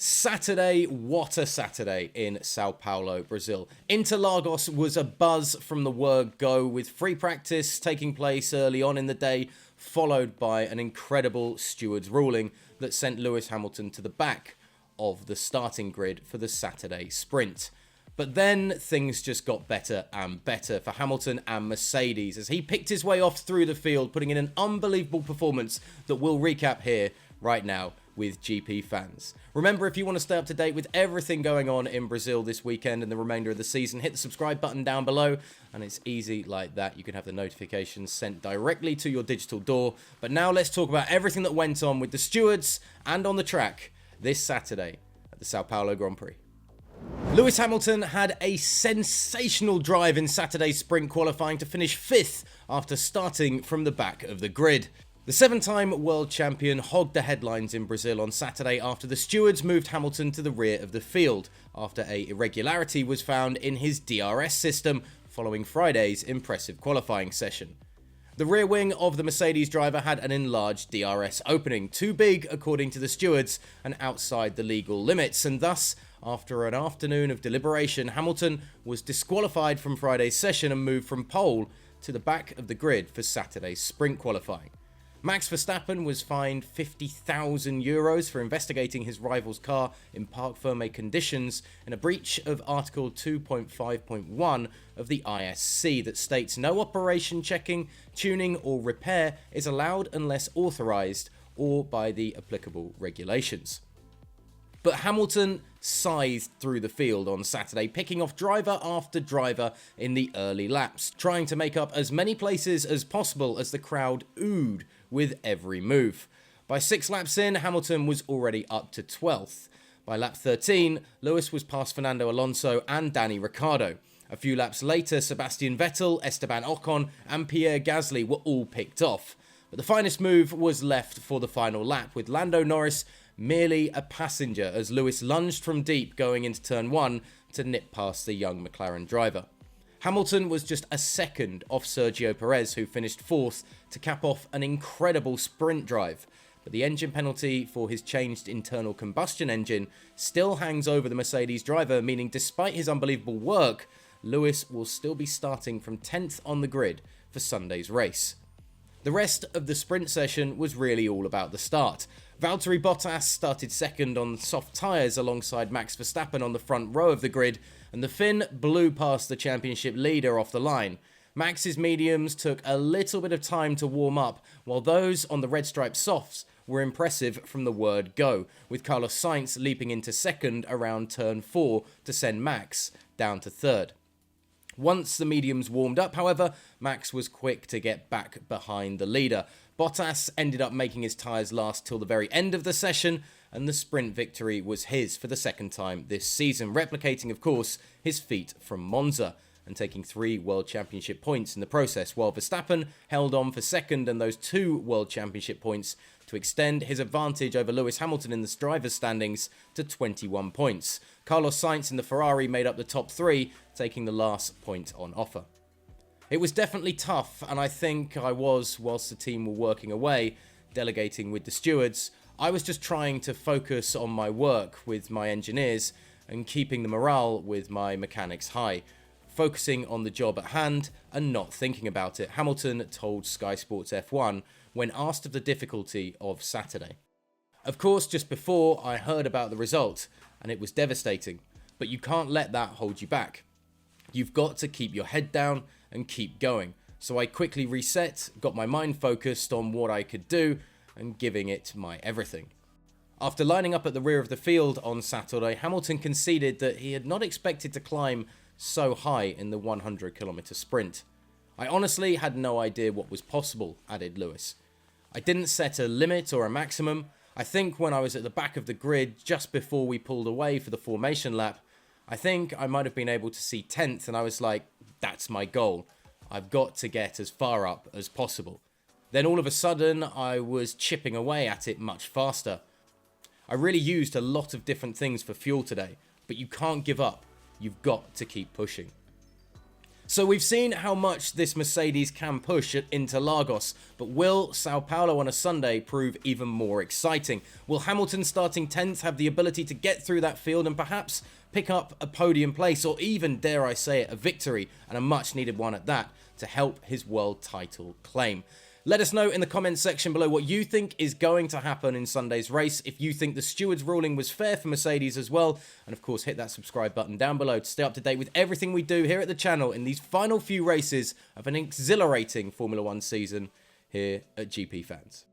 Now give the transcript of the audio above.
Saturday, what a Saturday in Sao Paulo, Brazil. Interlagos was abuzz from the word go, with free practice taking place early on in the day, followed by an incredible stewards ruling that sent Lewis Hamilton to the back of the starting grid for the Saturday sprint. But then things just got better and better for Hamilton and Mercedes as he picked his way off through the field, putting in an unbelievable performance that we'll recap here right now with GPFans. Remember, if you want to stay up to date with everything going on in Brazil this weekend and the remainder of the season, hit the subscribe button down below, and it's easy like that. You can have the notifications sent directly to your digital door. But now let's talk about everything that went on with the stewards and on the track this Saturday at the Sao Paulo Grand Prix. Lewis Hamilton had a sensational drive in Saturday's sprint qualifying to finish 5th after starting from the back of the grid. The 7-time world champion hogged the headlines in Brazil on Saturday after the stewards moved Hamilton to the rear of the field after an irregularity was found in his DRS system following Friday's impressive qualifying session. The rear wing of the Mercedes driver had an enlarged DRS opening, too big according to the stewards and outside the legal limits, and thus, after an afternoon of deliberation, Hamilton was disqualified from Friday's session and moved from pole to the back of the grid for Saturday's sprint qualifying. Max Verstappen was fined €50,000 for investigating his rival's car in parc fermé conditions in a breach of Article 2.5.1 of the ISC that states no operation checking, tuning or repair is allowed unless authorised or by the applicable regulations. But Hamilton scythed through the field on Saturday, picking off driver after driver in the early laps, trying to make up as many places as possible as the crowd oohed with every move. By 6 laps in, Hamilton was already up to 12th. By lap 13, Lewis was past Fernando Alonso and Danny Ricciardo. A few laps later, Sebastian Vettel, Esteban Ocon and Pierre Gasly were all picked off. But the finest move was left for the final lap, with Lando Norris merely a passenger as Lewis lunged from deep going into turn 1 to nip past the young McLaren driver. Hamilton was just a second off Sergio Perez, who finished 4th to cap off an incredible sprint drive. But the engine penalty for his changed internal combustion engine still hangs over the Mercedes driver, meaning despite his unbelievable work, Lewis will still be starting from 10th on the grid for Sunday's race. The rest of the sprint session was really all about the start. Valtteri Bottas started second on soft tyres alongside Max Verstappen on the front row of the grid, and the Finn blew past the championship leader off the line. Max's mediums took a little bit of time to warm up, while those on the red striped softs were impressive from the word go, with Carlos Sainz leaping into second around turn 4 to send Max down to third. Once the mediums warmed up, however, Max was quick to get back behind the leader. Bottas ended up making his tyres last till the very end of the session, and the sprint victory was his for the second time this season, replicating, of course, his feat from Monza, and taking 3 World Championship points in the process, while Verstappen held on for second and those 2 World Championship points to extend his advantage over Lewis Hamilton in the drivers' standings to 21 points. Carlos Sainz in the Ferrari made up the top 3, taking the last point on offer. It was definitely tough, and I think I was, whilst the team were working away, delegating with the stewards, I was just trying to focus on my work with my engineers and keeping the morale with my mechanics high, focusing on the job at hand and not thinking about it, Hamilton told Sky Sports F1 when asked of the difficulty of Saturday. Of course, just before, I heard about the result, and it was devastating, but you can't let that hold you back. You've got to keep your head down and keep going. So I quickly reset, got my mind focused on what I could do, and giving it my everything. After lining up at the rear of the field on Saturday, Hamilton conceded that he had not expected to climb so high in the 100km sprint. I honestly had no idea what was possible, added Lewis. I didn't set a limit or a maximum. I think when I was at the back of the grid just before we pulled away for the formation lap, I think I might have been able to see 10th, and I was like, that's my goal. I've got to get as far up as possible. Then all of a sudden, I was chipping away at it much faster. I really used a lot of different things for fuel today, but you can't give up. You've got to keep pushing. So we've seen how much this Mercedes can push at Interlagos, but will Sao Paulo on a Sunday prove even more exciting? Will Hamilton starting 10th have the ability to get through that field and perhaps pick up a podium place, or even, dare I say it, a victory, and a much needed one at that, to help his world title claim? Let us know in the comments section below what you think is going to happen in Sunday's race, if you think the stewards' ruling was fair for Mercedes as well, and of course hit that subscribe button down below to stay up to date with everything we do here at the channel in these final few races of an exhilarating Formula 1 season here at GPFans.